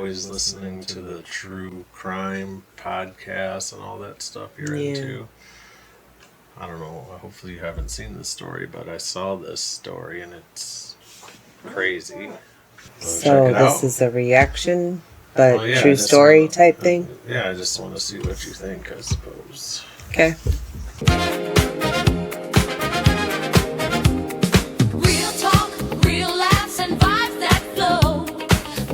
always listening to the true crime podcasts and all that stuff you're Yeah. into. I don't know, hopefully you haven't seen this story, but I saw this story and it's crazy. So check it this out. is a reaction, but Well, yeah, I true just story wanna- type thing? Yeah, I just want to see what you think, I suppose. Okay. Real talk, real laughs, and vibes that flow.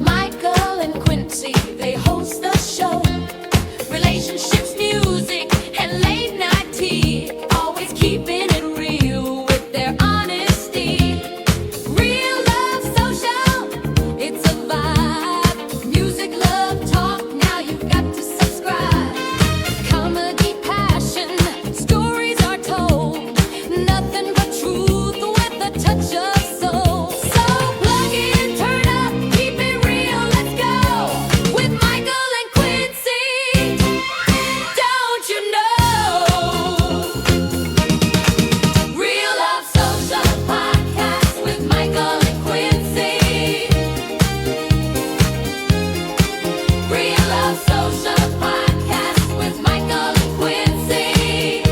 Michael and Quincy, they host the show. Relationships, music, and late night tea. Always keeping it real with their honesty. Real love social, it's a vibe. Music, love, talk, now you've got to subscribe. Comedy, passion, stories are told. Nothing but truth with a touch of soul. So plug in, turn up, keep it real, let's go. With Michael and Quincy, don't you know? Real Love Social Podcast with Michael and Quincy. Real Love Social Podcast with Michael and Quincy.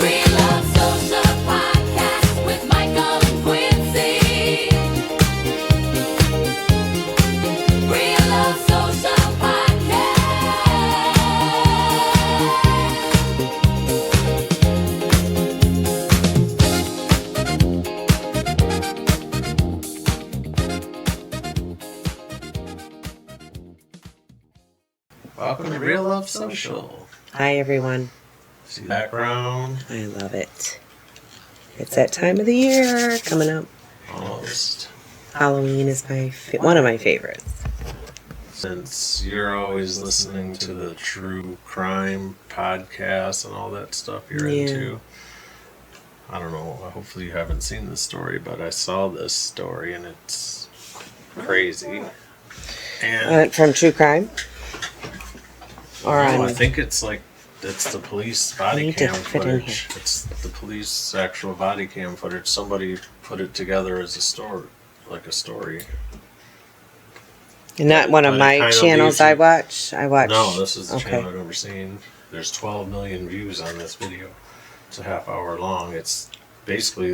Real Love Social Podcast with Michael and Quincy. Real Love Social Podcast. Welcome to Real Love Social. Hi, everyone. See the background? I love it. It's that time of the year coming up. Almost. Halloween is one of my favorites. Since you're always listening to the true crime podcasts and all that stuff you're Yeah. into, I don't know, hopefully you haven't seen this story, but I saw this story and it's crazy. And From true crime? Or I on... think it's the police I body need to cam fit in footage. It's the police actual body cam footage. Somebody put it together as a story, like a story. Not one of But it my kind of channels leaves I you- watch. I watch... No, this is the Okay. channel I've never seen. There's 12 million views on this video. It's a half hour long. It's basically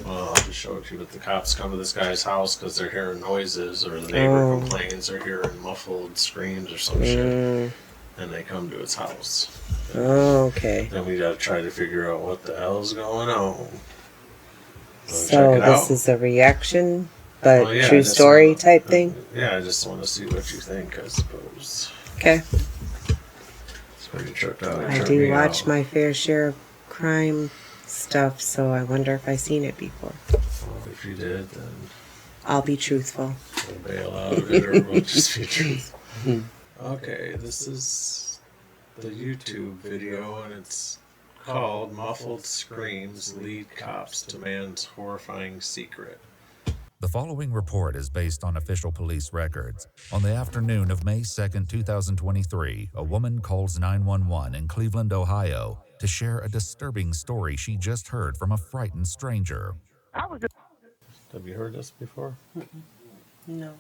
I'll just show it to you, but the cops come to this guy's house because they're hearing noises, or the neighbor Oh. complains they're hearing muffled screams or some shit, and they come to his house. Oh, okay. Then we gotta try to figure out what the hell's going on. So check it this out. is a reaction, but Well, yeah, I true just story wanna- type thing? Yeah, I just want to see what you think, I suppose. Okay. So you checked out. I do watch my fair share of crime stuff, so I wonder if I've seen it before. Well, if you did, then I'll be truthful. we'll bail out of it, or we'll just be truthful. Okay, this is the YouTube video, and it's called "Muffled Screams Lead Cops to Man's Horrifying Secret." The following report is based on official police records. On the afternoon of May 2nd, 2023, a woman calls 911 in Cleveland, Ohio, to share a disturbing story she just heard from a frightened stranger. Have you heard this before? No.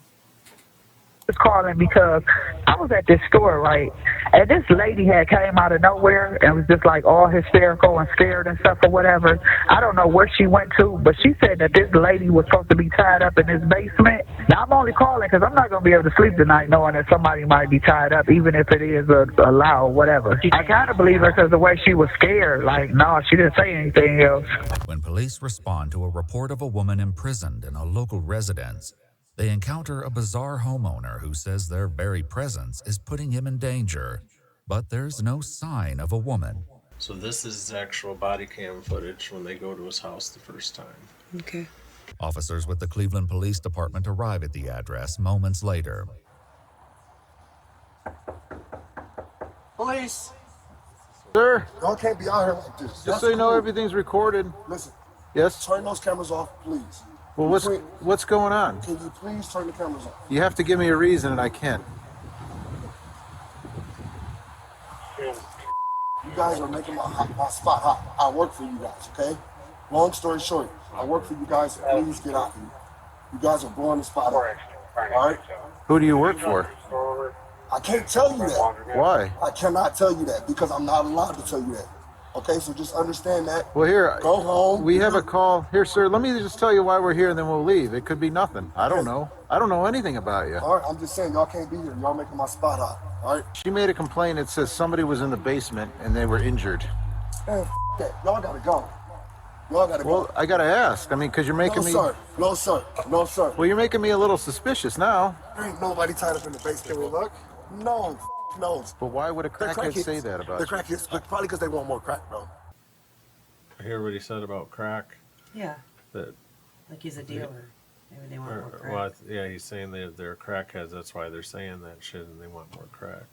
was calling because I was at this store, right, and this lady had came out of nowhere and was just like all hysterical and scared and stuff or whatever. I don't know where she went to, but she said that this lady was supposed to be tied up in this basement. Now, I'm only calling because I'm not going to be able to sleep tonight knowing that somebody might be tied up, even if it is a lie or whatever. I kind of believe her because the way she was scared, like, no, she didn't say anything else. When police respond to a report of a woman imprisoned in a local residence, they encounter a bizarre homeowner who says their very presence is putting him in danger, but there's no sign of a woman. So this is actual body cam footage when they go to his house the first time. Okay. Officers with the Cleveland Police Department arrive at the address moments later. Police! Sir, Y'all can't be out here like this. just so you know, everything's recorded. Listen, Yes? turn those cameras off, please. Well, what's going on? Can you please turn the cameras off? You have to give me a reason, and I can't. You guys are making my spot hot. I work for you guys, okay? Long story short, I work for you guys. Please get out of here. You guys are blowing the spot up. All right? Who do you work for? I can't tell you that. Why? I cannot tell you that because I'm not allowed to tell you that. Okay, so just understand that. Well, here, Go home. we have a call. Here, sir, let me just tell you why we're here and then we'll leave. It could be nothing. I don't know. I don't know anything about you. All right, I'm just saying y'all can't be here. Y'all making my spot hot. All right? She made a complaint. It says somebody was in the basement and they were injured. Man, that. Y'all gotta go. Y'all gotta Well, go. I gotta ask. I mean, because you're making No, me... sir. No, sir. No, sir. Well, you're making me a little suspicious now. There ain't nobody tied up in the basement. Can we look? No, no. But why would a They're crackhead crackheads. say that about They're you? crackheads, but probably because they want more crack, bro. I hear what he said about crack. Yeah, That, like he's a dealer. Maybe they want more crack. well, yeah, he's saying they're crackheads. That's why they're saying that shit, and they want more crack.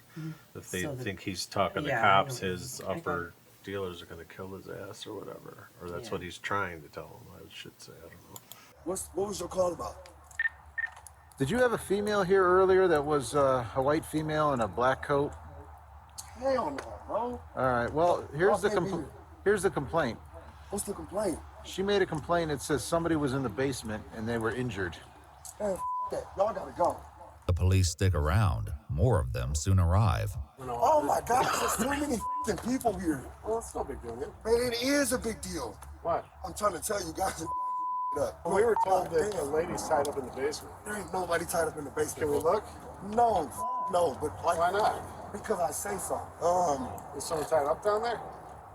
If they So the- think he's talking to Yeah, I cops, know. his I upper dealers are gonna kill his ass or whatever, or that's Yeah. what he's trying to tell them. I should say. I don't know. What was your call about? Did you have a female here earlier that was a white female in a black coat? Hell no, bro. All right. Well, here's the can't be here. here's the complaint. What's the complaint? She made a complaint. It says somebody was in the basement and they were injured. Man, that. Y'all gotta go. The police stick around. More of them soon arrive. Oh my gosh, there's too many people here. Well, it's no big deal, man. Man, it is a big deal. What? I'm trying to tell you guys up. Well, we were told that Damn. the lady's tied up in the basement. There ain't nobody tied up in the basement. Can we bro. look? No, no, but like, Why not? because I say so. Is someone tied up down there?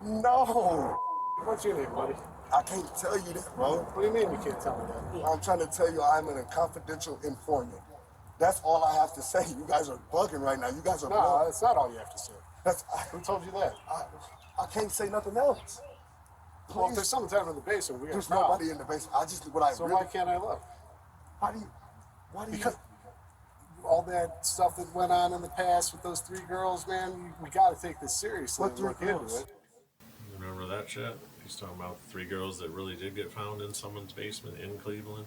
No, What's your name, buddy? I can't tell you that, bro. What do you mean you can't tell me that? I'm trying to tell you I'm a confidential informant. That's all I have to say. You guys are bugging right now. You guys are No, bugging. that's not all you have to say. That's, Who told you that? I can't say nothing else. Well, if Please. there's someone tied up in the basement, we got a There's problem. nobody in the basement. I just what I So really. why can't I look? Why do you? Because all that stuff that went on in the past with those three girls, man, we got to take this seriously What and three look girls? into it. You remember that shit? He's talking about 3 girls that really did get found in someone's basement in Cleveland.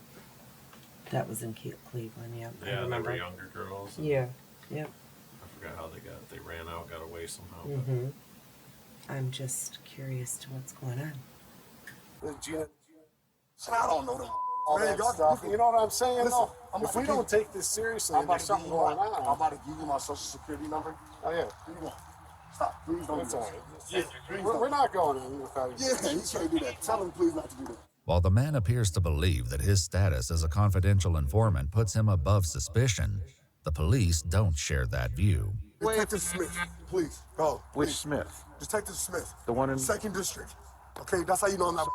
That was in Cleveland, yeah. I Yeah, they remember. were younger girls. Yeah, yeah. I forgot how they ran out, got away somehow. but- Mm-hmm. I'm just curious to what's going on. Gina, I don't know them. all Man, that y'all- stuff. You know what I'm saying? Listen, though? I'm If about we to don't give- take this seriously I'm and about there's to give something you going my, I'm on, about to give you my social security number. oh yeah, Here you go. Stop. Please don't that's do all that. right. Please We're don't. not going in without you. Yeah, you can't do that. Tell him please not to do that. While the man appears to believe that his status as a confidential informant puts him above suspicion, the police don't share that view. Detective Smith, please go. Which Please. Smith? Detective Smith. The one in- Second District. Okay, that's how you know I'm not.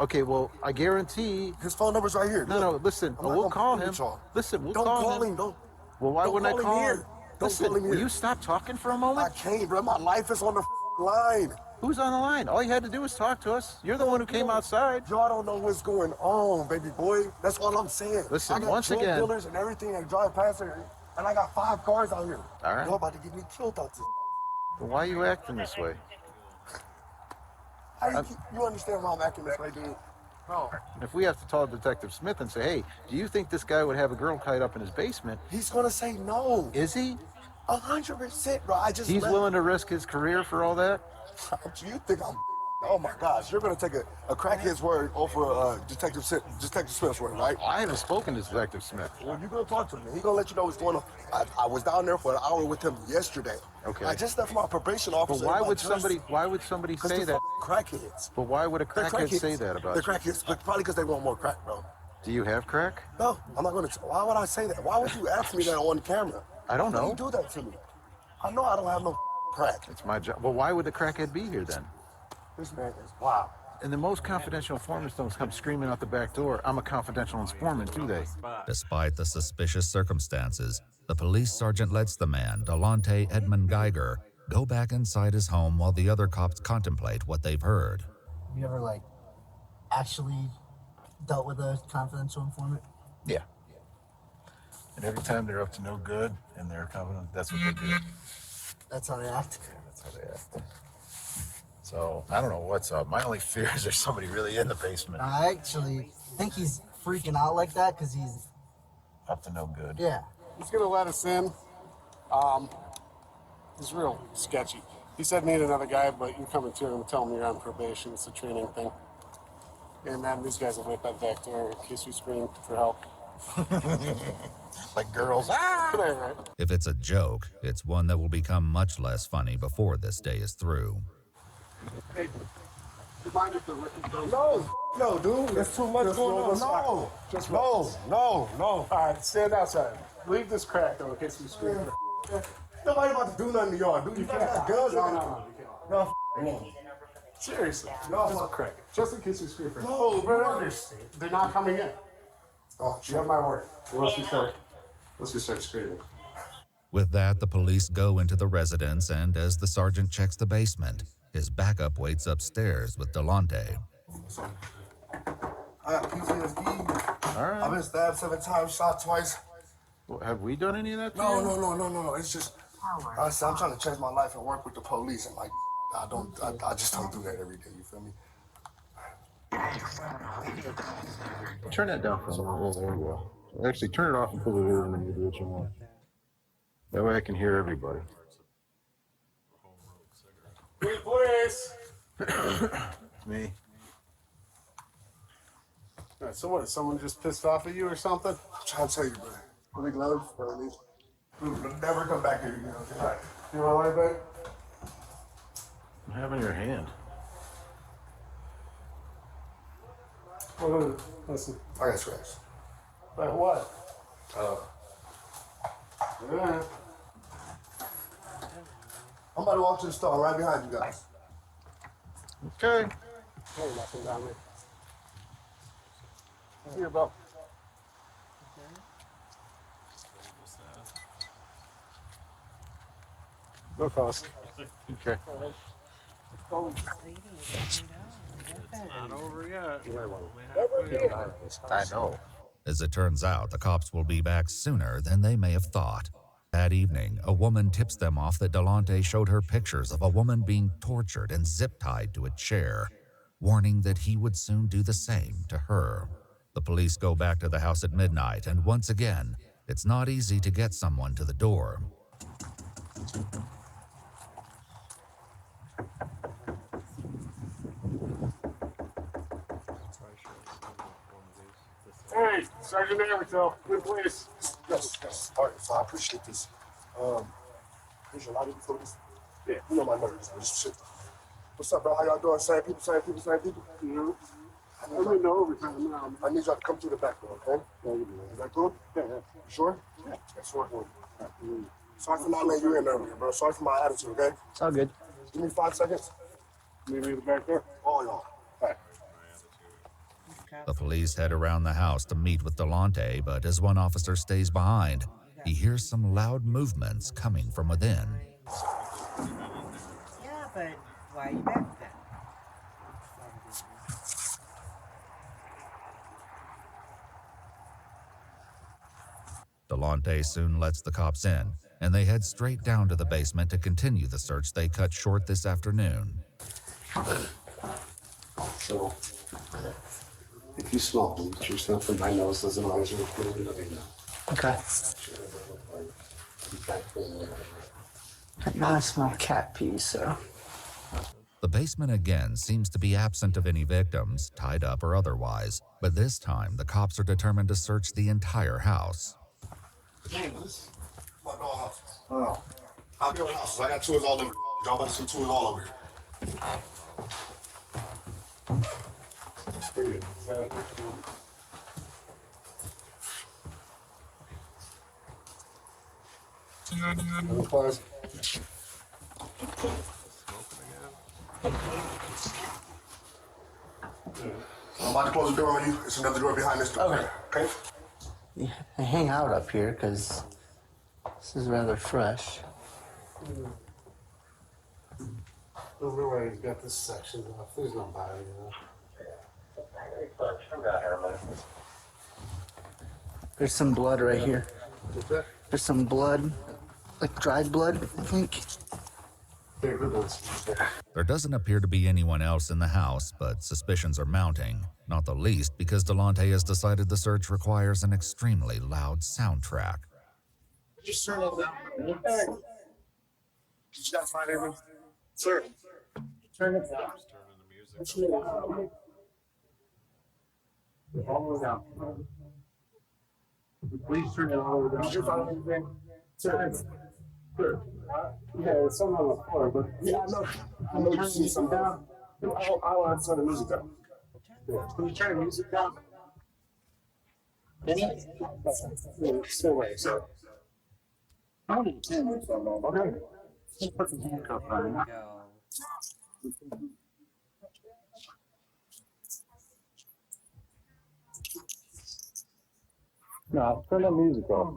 Okay, well, I guarantee... His phone number's right here. No, Look. listen, I'm not we'll gonna call play him. with y'all. Listen, we'll Don't call him. Don't. Well, why don't wouldn't I call call him him? here. Don't Listen, call him will here. you stop talking for a I moment? can't, bro. My life is on the line. Who's on the line? All you had to do was talk to us. You're the one who came outside. Y'all don't know what's going on, baby boy. That's all I'm saying. Listen, I got once drug again- dealers and everything that drive past here, and I got 5 cars out here. All right. Y'all about to get me killed out this. Well, why are you acting this way? You understand why I'm acting this way, dude? No. If we have to call Detective Smith and say, hey, do you think this guy would have a girl tied up in his basement? He's gonna say no. Is he? 100%, bro. I just He's left. willing to risk his career for all that? You think I'm? Oh my gosh, you're gonna take a crackhead's word over Detective Smith's word, right? I haven't spoken to Detective Smith. Well, you're gonna talk to him. He's gonna let you know what's going on. I was down there for an hour with him yesterday. Okay. I just left my probation But officer. why in my would dress- somebody 'Cause say they're that? crackheads. But why would a They're crackhead crackheads. say that about They're you? crackheads, but probably because they want more crack, bro. Do you have crack? No, I'm not gonna. Why would I say that? Why would you ask me that on camera? I don't Why know. you do that to me? I know I don't have no crack. It's my job. Well, why would the crackhead be here then? This man is wow. And the most confidential informants don't come screaming out the back door, I'm a confidential informant, do they? Despite the suspicious circumstances, the police sergeant lets the man, Delonte Edmund Geiger, go back inside his home while the other cops contemplate what they've heard. Have you ever, like, actually dealt with a confidential informant? Yeah. And every time they're up to no good and they're confident, that's what they do. That's how they act. That's how they act. So, I don't know what's up. My only fear is there's somebody really in the basement. I actually think he's freaking out like that because he's, Up to no good. yeah. he's gonna let us in. He's real sketchy. He said need another guy, but you're coming to him and tell him you're on probation. It's a training thing. And then these guys will wait by the back door in case we scream for help. Like girls. Ah! If it's a joke, it's one that will become much less funny before this day is through. Hey, you mind if the record goes? No, dude. There's too much going on. No. All right, stand outside. Leave this crack though in case we scream. Nobody about to do nothing to y'all, dude. You guys got guns. No, you can't. No. Seriously, No. just crack it. Just in case we scream for. No, bro. They're not coming in. Oh, You have my word. Unless we start screaming. With that, the police go into the residence, and as the sergeant checks the basement, his backup waits upstairs with Delonte. I got PTSD. All right. I've been stabbed 7 times, shot twice. Well, have we done any of that? No. It's just I'm trying to change my life and work with the police, and like I just don't do that every day. You feel me? Turn that down for a minute. There we go. Actually, turn it off and put it in and you do what you want. That way I can hear everybody. Hey, boys. Me. All right, so what? Someone just pissed off at you or something? I'm trying to tell you, bro. Put the gloves for me. Never come back here again. Okay? Right. You want to lie back? What happened to your hand? Hold on. Listen. I got scratched. Like what? Yeah. I'm about to walk to the store right behind you guys. Okay. Hey, nothing down there. See you about. No cost. Okay. Not over yet. I know. As it turns out, the cops will be back sooner than they may have thought. That evening, a woman tips them off that Delonte showed her pictures of a woman being tortured and zip-tied to a chair, warning that he would soon do the same to her. The police go back to the house at midnight, and once again, it's not easy to get someone to the door. Hey, Sergeant Everton, good place. Yes. All right, so I appreciate this. There's a lot of people. Yeah, you know my nerves. This shit. What's up, bro? How y'all doing? Same people. You know, I'm in the overtime now. I need y'all to come through the back door, okay? Is that cool? Yeah. You sure? Yeah. That's sure. Sorry for not letting you in earlier, bro. Sorry for my attitude, okay? It's all good. Give me 5 seconds. Meet me in the back there. All y'all. All right. The police head around the house to meet with Delonte, but as one officer stays behind, he hears some loud movements coming from within. Yeah, but why are you back then? Delonte soon lets the cops in, and they head straight down to the basement to continue the search they cut short this afternoon. So, if you smell bleach or something, my nose doesn't always record it. Let me know. Okay. Now I smell cat pee, so. The basement again seems to be absent of any victims, tied up or otherwise, but this time the cops are determined to search the entire house. My dollhouse. Oh. I'll be on the house. I got tours all over. Y'all about to see tours all over here. Close. I'm about to close the door on you. It's another door behind this door. Okay? Yeah, I hang out up here because this is rather fresh. Everywhere got this section off. There's no body, you know. There's some blood right here. There's some blood, like dried blood, I think. There doesn't appear to be anyone else in the house, but suspicions are mounting, not the least because Delonte has decided the search requires an extremely loud soundtrack. Just turn it down. Did you guys find everything? Sir. Turn it down. Just turning the music. All the way down. Please turn it all over. Did you find anything? Sure. Sure. Yeah, it's something on the floor, but yeah, I know you see something down. I want to turn the music down. Yeah. Can you turn the music down? Can you? Yeah, still right, so. Okay. Just put the handcuff on. No, turn the music off.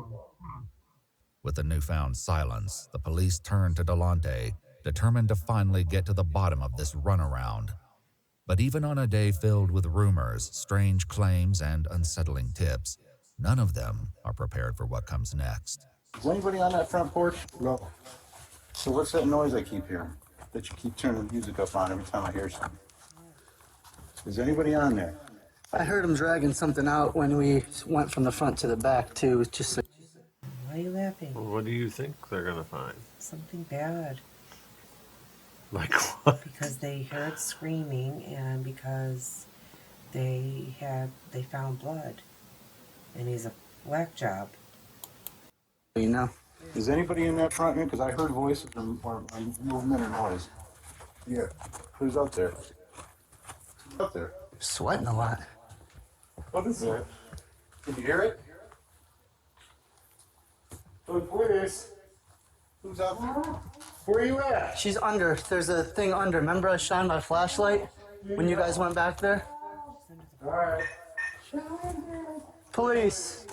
With the newfound silence, the police turned to Delonte, determined to finally get to the bottom of this runaround. But even on a day filled with rumors, strange claims, and unsettling tips, none of them are prepared for what comes next. Is anybody on that front porch? No. So what's that noise I keep hearing? That you keep turning the music up on every time I hear something. Is anybody on there? I heard him dragging something out when we went from the front to the back too. Just like, Why are you laughing? What do you think they're gonna find? Something bad. Like what? Because they heard screaming and because they found blood. And he's a whack job. you know. Is anybody in that front here? Because I heard voices or movement or noise. Yeah. Who's up there? Who's up there? Sweating a lot. What is that? Can you hear it? Oh, please. Who's up there? Where are you at? She's under. There's a thing under. Remember I shined my flashlight when you guys went back there? All right. Police.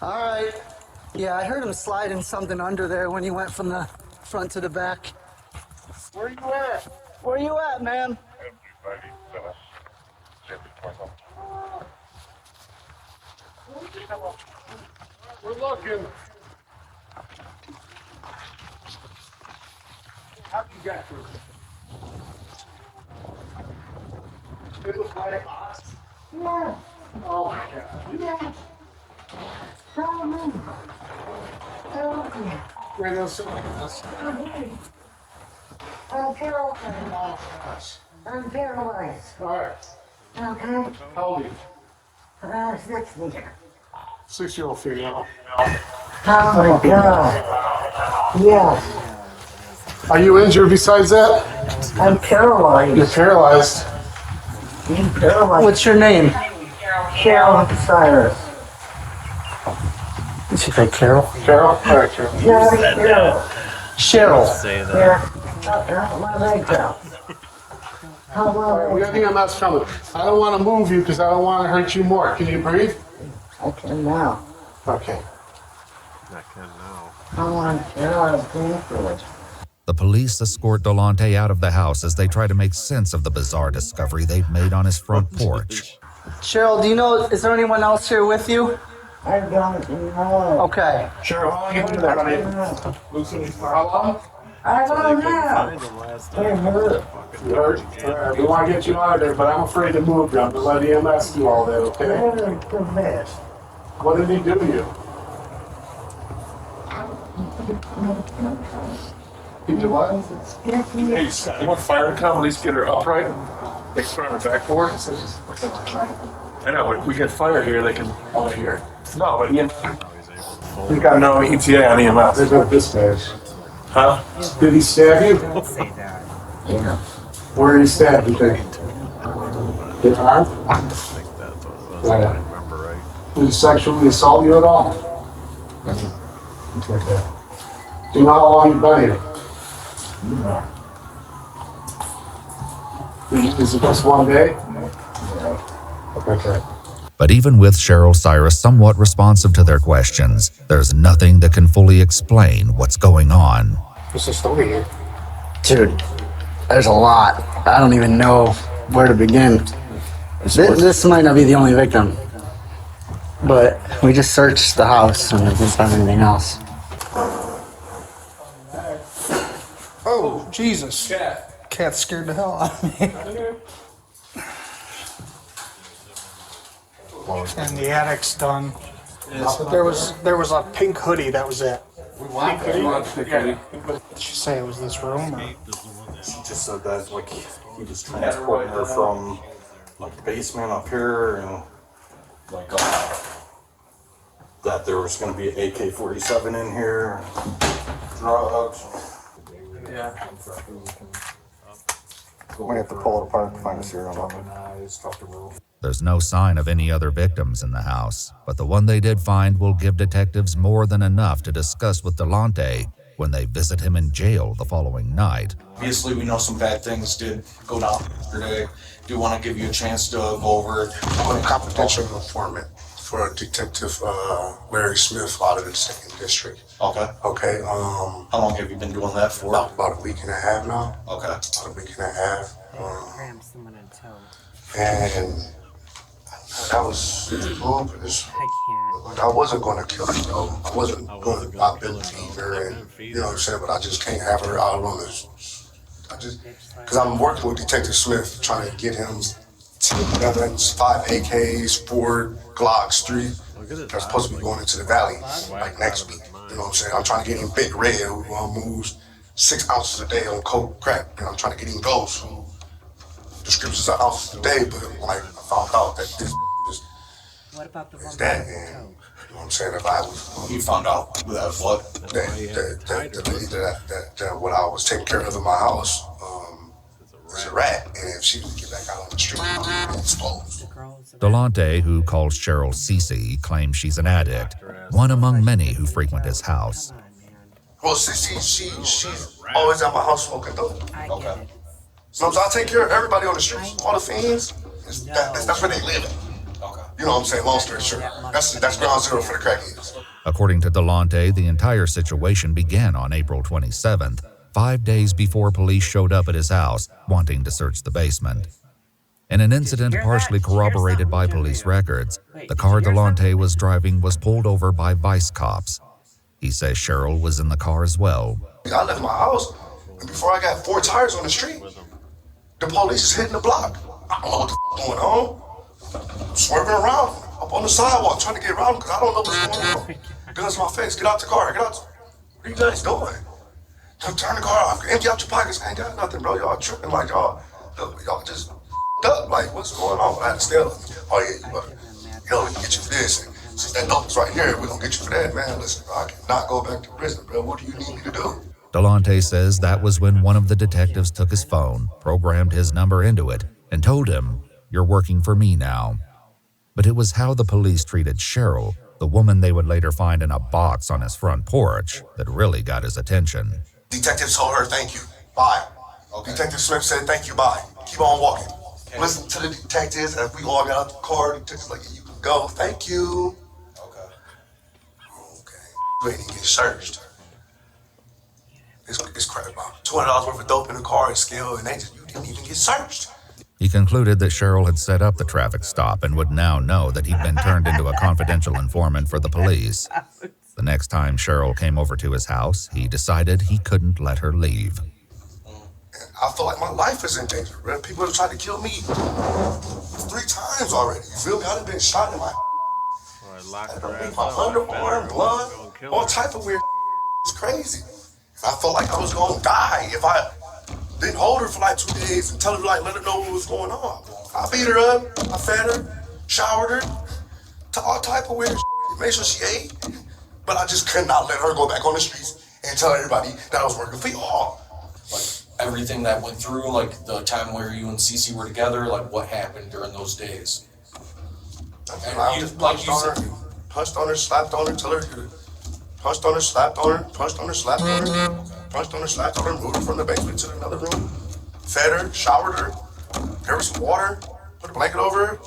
All right. Yeah, I heard him sliding something under there when he went from the front to the back. Where are you at? Where you at, man? We're looking. How'd you get through? It looks like us. Yeah. Oh my God. Yeah. Where those I'm paralyzed. I'm paralyzed. All right. Okay? How old are you? 60. 6-year-old female. Oh my God. Yes. Are you injured besides that? I'm paralyzed. You're paralyzed. I'm paralyzed. What's your name? Cheryl Cyrus. Did she say Carol? Carol? All right, Carol. Yeah, Cheryl. Cheryl. Say that. Yeah. My legs out. How All right, long? we got EMS coming. I don't want to move you because I don't want to hurt you more. Can you breathe? I can now. Okay. I can now. How long? I'm painful. The police escort Delonte out of the house as they try to make sense of the bizarre discovery they've made on his front porch. Cheryl, do you know, is there anyone else here with you? I don't know. Okay. Sure, how long you been there, honey? Lucy, for how long? I don't Find know. the last I hurt. You hurt? All right, we want to get you out of there, but I'm afraid to move you. I'm going to let EMS do all that, okay? Hurt too bad. What did he do to you? He did what? Hey, Scott, you want fire to come, at least get her upright? They can put her on her backboard? I know, but we get fire here, they can all hear. No, but he's got no ETA on EMS. There's no dispatch. Huh? Did he stab you? Don't say that. Yeah. Where did he stab you, think? His arm? I think that's what it was. I don't remember right. Did he sexually assault you at all? Okay. Do you know how long you've been here? Is it just one day? Okay. But even with Cheryl Cyrus somewhat responsive to their questions, there's nothing that can fully explain what's going on. What's the story here? Dude, there's a lot. I don't even know where to begin. This might not be the only victim, but we just searched the house and we didn't find anything else. Oh, Jesus. Cat scared the hell out of me. And the attic's done. There was a pink hoodie, that was it. Did she say it was this room? Or? Escape is the one that She just said that like he was transporting her from like the basement up here and like that there was going to be an AK-47 in here, drugs. Yeah. Might have to pull it apart to find a serial number. There's no sign of any other victims in the house, but the one they did find will give detectives more than enough to discuss with Delonte when they visit him in jail the following night. Obviously, we know some bad things did go down yesterday. Do want to give you a chance to go over it. I'm a confidential informant for Detective Larry Smith out of the 2nd District. Okay. Okay. How long have you been doing that for? About a week and a half now. Okay. About a week and a half. Cram someone in tow. And that was because I wasn't going to kill her, though. I wasn't going to not feed her, and you know what I'm saying. But I just can't have her out on this. Because I'm working with Detective Smith, trying to get him 10 guns, 5 AKs, 4 Glocks, 3. They're supposed to be going into the valley like next week. You know what I'm saying? I'm trying to get him Big Red, who moves 6 ounces a day on coke crack. And I'm trying to get him Ghost, who descriptions are ounces a day, but like I found out that this what about the is that, and you know what I'm saying? If I was, you found out that what? That lady that when I was taking care of in my house, was a rat, and if she would get back out on the street, it would explode. Delonte, who calls Cheryl Cece, claims she's an addict, one among many who frequent his house. Well, she's always at my house smoking dope. Okay. So I take care of everybody on the streets, all the fiends. That's where they live at. You know what I'm saying? Long story short, that's ground zero for the crackheads. According to Delonte, the entire situation began on April 27th, 5 days before police showed up at his house, wanting to search the basement. In an incident partially corroborated by police records, the car Delonte was driving was pulled over by vice cops. He says Cheryl was in the car as well. I left my house, and before I got 4 tires on the street, the police is hitting the block. I don't know what the going on. I'm swerving around up on the sidewalk trying to get around because I don't know what's going on. Guns in my face, get out the car, get out. What are you guys doing? Turn the car off, empty out your pockets. I ain't got nothing, bro. Y'all tripping like y'all just up. Like, what's going on? I had to steal it. Oh, yeah, we can get you for this. And since that dope is right here, we're going to get you for that, man. Listen, bro, I cannot go back to prison, bro. What do you need me to do? Delonte says that was when one of the detectives took his phone, programmed his number into it, and told him, "You're working for me now." But it was how the police treated Cheryl, the woman they would later find in a box on his front porch, that really got his attention. Detective told her, "Thank you, bye." Okay. Detective Smith said, "Thank you, bye." Keep on walking. Okay. Listen to the detectives as we all got out the car. The detectives like, "You can go. Thank you." Okay. You ain't even get searched. It's crap. About $200 worth of dope in the car and scale, and you didn't even get searched. He concluded that Cheryl had set up the traffic stop and would now know that he'd been turned into a confidential informant for the police. The next time Cheryl came over to his house, he decided he couldn't let her leave. And I feel like my life is in danger, bro. People have tried to kill me 3 times already. You feel me? I done been shot in my my underarm, blood, all type of weird. It's crazy. I felt like I was gonna die if I didn't hold her for like 2 days and tell her, like, let her know what was going on. I beat her up, I fed her, showered her, all type of weird shit. Made sure she ate. But I just could not let her go back on the streets and tell everybody that I was working for y'all. Like everything that went through, like the time where you and Cece were together, like what happened during those days? I just punched on her, slapped on her, till her. Punched on her, slapped on her, punched on her, slapped on her, punched on her, slapped on her, moved her from the basement to another room, fed her, showered her, gave her some water, put a blanket over her.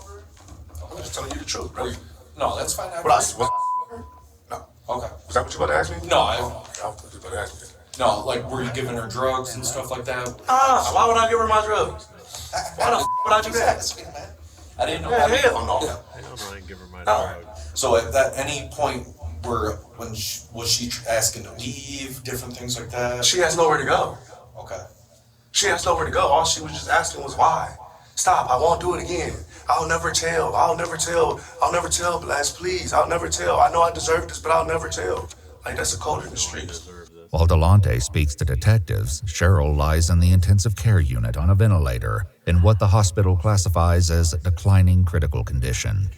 I'm just telling you the truth, bro. No, that's fine. No. Okay. Was that what you about to ask me? No, I thought you about to ask me. No, like were you giving her drugs and stuff like that? Why would I give her my drugs? Why the would I do that? I didn't know. Yeah, hell no. I didn't give her my drugs. So at that any point was she asking to leave, different things like that? She has nowhere to go. Okay. She has nowhere to go. All she was just asking was why. Stop, I won't do it again. I'll never tell, Blast, please. I'll never tell. I know I deserve this, but I'll never tell. Like, that's the code in the streets. While Delonte speaks to detectives, Cheryl lies in the intensive care unit on a ventilator in what the hospital classifies as declining critical condition.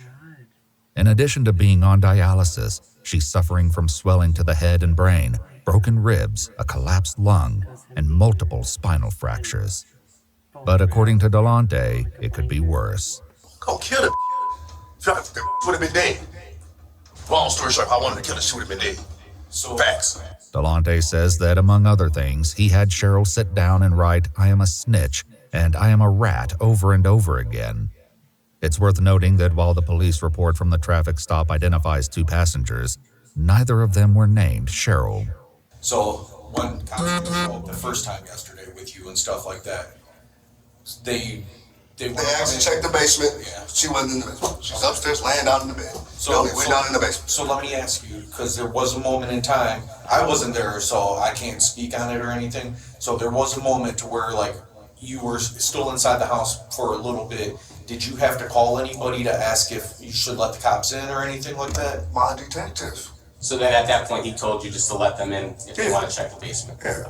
In addition to being on dialysis, she's suffering from swelling to the head and brain, broken ribs, a collapsed lung, and multiple spinal fractures. But according to Delonte, it could be worse. Go kill it. Would have been dead. Long story short, if I wanted to kill her, she would have been dead. So facts. Delonte says that, among other things, he had Cheryl sit down and write, "I am a snitch," and "I am a rat" over and over again. It's worth noting that while the police report from the traffic stop identifies 2 passengers, neither of them were named Cheryl. So when cops showed up the first time yesterday with you and stuff like that, they asked to check the basement. Yeah. She wasn't in the basement. She's upstairs laying down in the bed. So we went down in the basement. So let me ask you, because there was a moment in time, I wasn't there, so I can't speak on it or anything. So there was a moment to where, like, you were still inside the house for a little bit. Did you have to call anybody to ask if you should let the cops in or anything like that? My detective. So then at that point, he told you just to let them in if they want to check the basement. Yeah.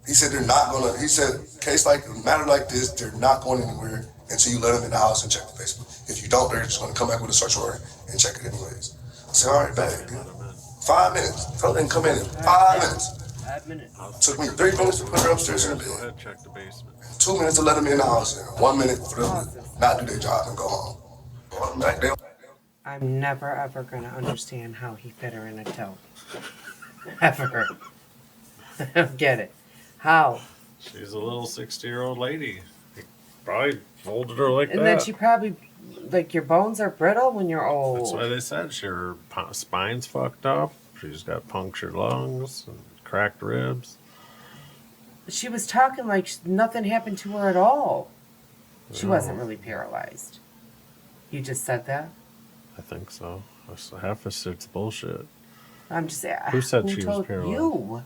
He said they're not gonna. He said a matter like this, they're not going anywhere until you let them in the house and check the basement. If you don't, they're just gonna come back with a search warrant and check it anyways. I said, all right, bad. 5 minutes. Tell them to come in 5 minutes. 5 minutes. Took me 3 minutes to put her upstairs in the bed. Go ahead, check the basement. 2 minutes to let them in the house, and 1 minute for them to not do their job and go home. I'm back there. I'm never ever gonna understand how he fit her in a tote. Ever. I don't get it. How? She's a little 60-year-old lady. He probably folded her like that. And then she probably, like, your bones are brittle when you're old. That's why they said her spine's fucked up. She's got punctured lungs and cracked ribs. She was talking like nothing happened to her at all. She wasn't really paralyzed. You just said that? I think so. Half of it's bullshit. I'm just saying. Who said she was told paralyzed? You.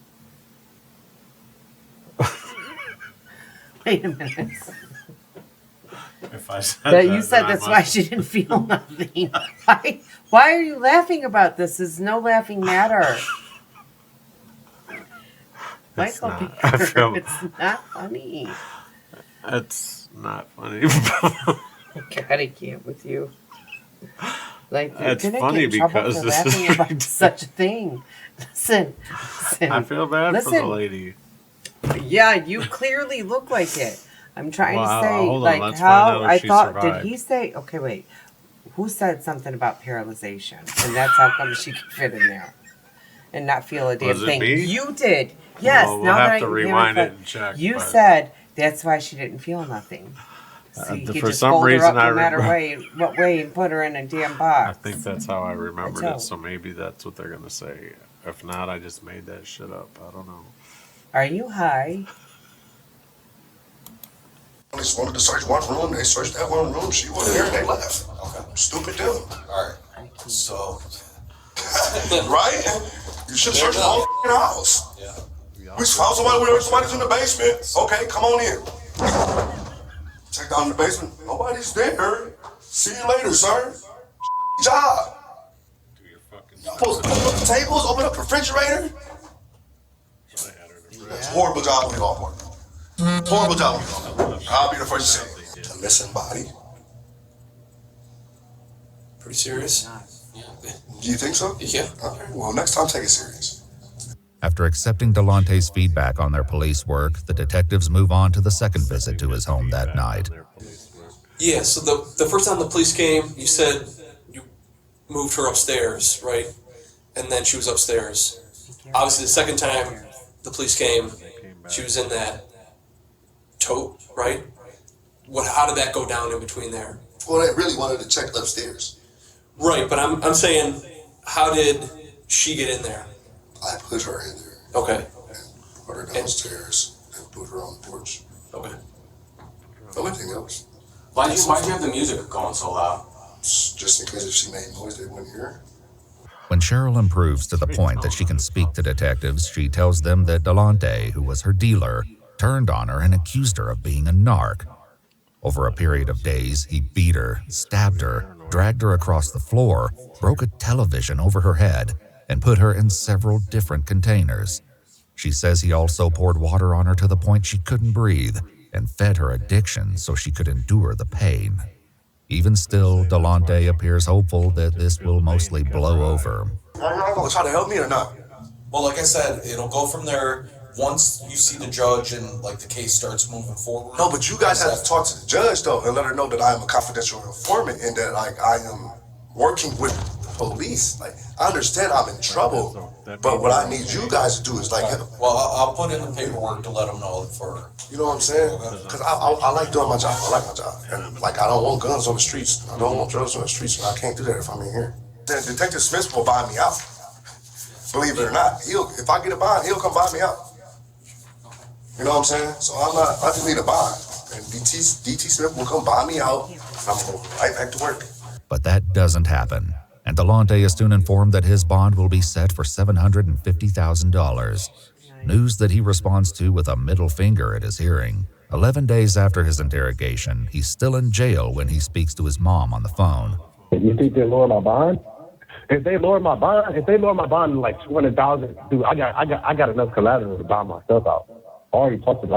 Wait a minute. If I said that you said that's why she didn't feel nothing. Why are you laughing about this? This is no laughing matter. It's Michael, not. It's not funny. It's not funny. God, I can't with you. Like, it's you're gonna funny get in trouble because for this laughing is about such a thing. Listen. I feel bad for the lady. Yeah, you clearly look like it. I'm trying to say, hold on, like, let's how find out if I she thought. survived. Did he say? Okay, wait. Who said something about paralyzation? And that's how come she could fit in there and not feel a damn Was it thing. me? You did. Yes. Well, we'll now have that to I rewind it and check. You but said that's why she didn't feel nothing. See, he for just some fold her reason, up I no matter remember. what way and put her in a damn I box. think that's how I remembered That's it. So maybe that's what they're gonna say. If not, I just made that shit up. I don't know. Are you high? They just wanted to search one room. They searched that one room. She wasn't there, and they left. Okay. Stupid deal. All right. So. Right? You should search the whole house. Yeah. We found somebody's in the basement. Okay, come on in. Check down in the basement. Nobody's there. See you later, sir. Job. Y'all supposed to open up the tables, open up the refrigerator. That's a horrible job on your part. Horrible job on your part. I'll be the first to say it. A missing body. Pretty serious? Do you think so? Yeah. Okay. Well, next time take it serious. After accepting Delonte's feedback on their police work, the detectives move on to the second visit to his home that night. Yeah, so the first time the police came, you said you moved her upstairs, right? And then she was upstairs. Obviously, the second time the police came, she was in that tote, right? How did that go down in between there? Well, they really wanted to check upstairs. Right, but I'm saying, how did she get in there? I put her in there. Okay. And put her downstairs and put her on the porch. Okay. Anything else? Why'd you have the music going so loud? Just in case if she made noise, they wouldn't hear. When Cheryl improves to the point that she can speak to detectives, she tells them that Delonte, who was her dealer, turned on her and accused her of being a narc. Over a period of days, he beat her, stabbed her, dragged her across the floor, broke a television over her head, and put her in several different containers. She says he also poured water on her to the point she couldn't breathe and fed her addiction so she could endure the pain. Even still, Delonte appears hopeful that this will mostly blow over. Are y'all gonna try to help me or not? Well, like I said, it'll go from there once you see the judge and like the case starts moving forward. No, but you guys have to talk to the judge though and let her know that I am a confidential informant and that like I am working with the police. Like I understand I'm in trouble, but what I need you guys to do is like, well, I'll put in the paperwork to let them know for. You know what I'm saying? Because I like doing my job. I like my job, and like I don't want guns on the streets. I don't want drugs on the streets, and I can't do that if I'm in here. Then Detective Smith will buy me out. Believe it or not, if I get a bond, he'll come buy me out. You know what I'm saying? So I just need a bond. And DT Smith will come buy me out. I'm going right back to work. But that doesn't happen, and Delonte is soon informed that his bond will be set for $750,000. News that he responds to with a middle finger at his hearing. 11 days after his interrogation, he's still in jail when he speaks to his mom on the phone. You think they lower my bond? If they lower my bond to like 200,000, dude, I got enough collateral to buy myself out. I already talked to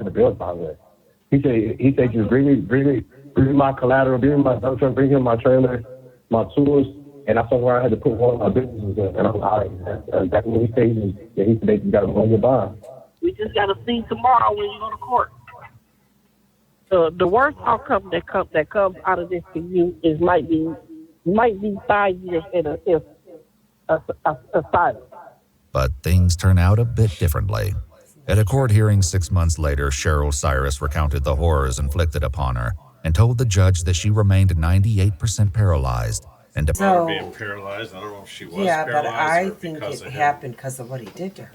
the bill advisor. He said, just bring me my collateral, bring me my dump truck, bring him my trailer, my tools, and I told where I had to put one of my businesses in, and I'm out. That's what he said. He said you got to run your bond. We just got to see tomorrow when you go to court. The worst outcome that comes out of this for you is might be 5 years in a asylum. But things turn out a bit differently. At a court hearing 6 months later, Cheryl Cyrus recounted the horrors inflicted upon her and told the judge that she remained 98% paralyzed. And so, being paralyzed, I don't know if she was paralyzed. Yeah, but I think it happened because of what he did to her.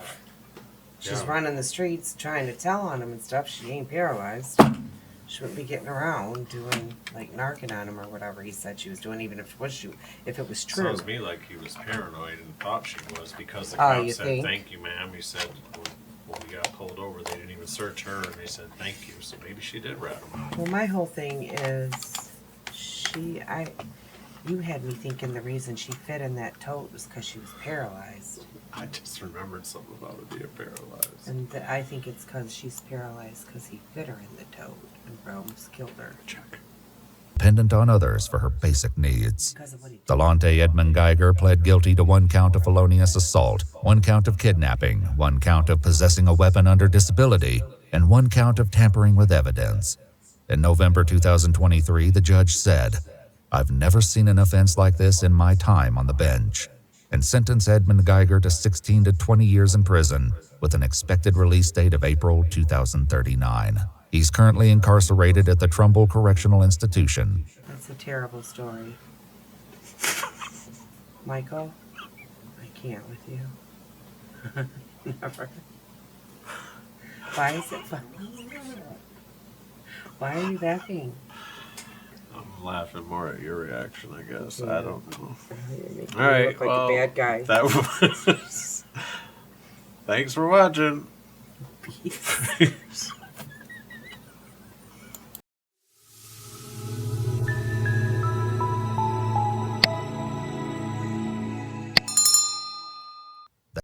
She's running the streets trying to tell on him and stuff. She ain't paralyzed. She wouldn't be getting around doing like narking on him or whatever he said she was doing, even if it was true. Sounds to me like he was paranoid and thought she was because the cop said, "Thank you, ma'am." He said, when we got pulled over, they didn't even search her, and they said, "Thank you." So maybe she did rat him out. Well, my whole thing is you had me thinking the reason she fit in that tote was because she was paralyzed. I just remembered something about her being paralyzed. And I think it's because she's paralyzed because he fit her in the tote and almost killed her. Check. Dependent on others for her basic needs. Delonte Edmund Geiger pled guilty to 1 count of felonious assault, 1 count of kidnapping, 1 count of possessing a weapon under disability, and 1 count of tampering with evidence. In November 2023, the judge said, "I've never seen an offense like this in my time on the bench," and sentenced Edmund Geiger to 16 to 20 years in prison with an expected release date of April 2039. He's currently incarcerated at the Trumbull Correctional Institution. That's a terrible story. Michael, I can't with you. Never. Why is it funny? Why are you laughing? I'm laughing more at your reaction, I guess. Yeah. I don't know. All right, look like a bad guy. That was... Thanks for watching. Peace.